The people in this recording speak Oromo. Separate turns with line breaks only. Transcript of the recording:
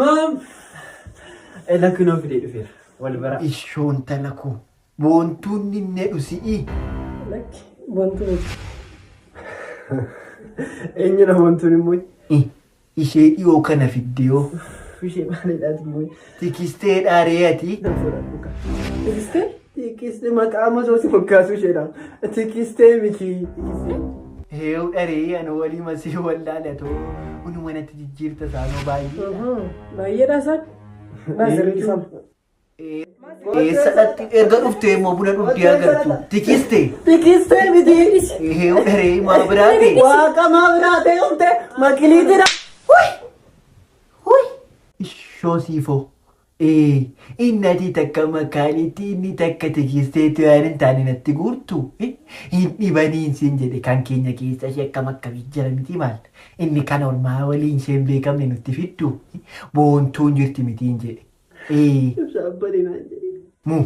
Mam! Lakki noo fidee dhufeera. Wal bara.
Ishoon talaku. Boontuun ninne dhusi'i.
Lakki wantoota.
Eenyu na wantuun immoo?
Ishee dhiyoo kana fiddiyoo.
Ishee maaliidhaati immoo?
Tikistee dhaareeyati.
Tikistee?
Tikistee maqaa masooti moggaasuu isheedha. Tikistee miti.
Heewu dharee ani walii masii wallaalatoo. Uni manatti jijjiirta saanoo baay'ee.
Baay'eedha isaan. Baasirriifama.
Eessadhatti erga dhuftee immoo buna dhugdee agartu. Tikistee.
Tikistee miti.
Heewu dharee maa biraate.
Waaqa maa biraate humte makiliitidha.
Ishoo siifoo. Innati takka makaanitti inni takka tikisteetti waan hin taane natti guurtu. Hin dhibaniin siin jedhe kan keenya keessa ishee akkam akkamii jira miti maal. Inni kan ormaa waliin isheen beekamne nutti fiddu. Boontuun jirti mitiin jedhe.
Ibsa abbadinaan jedhe.
Mu.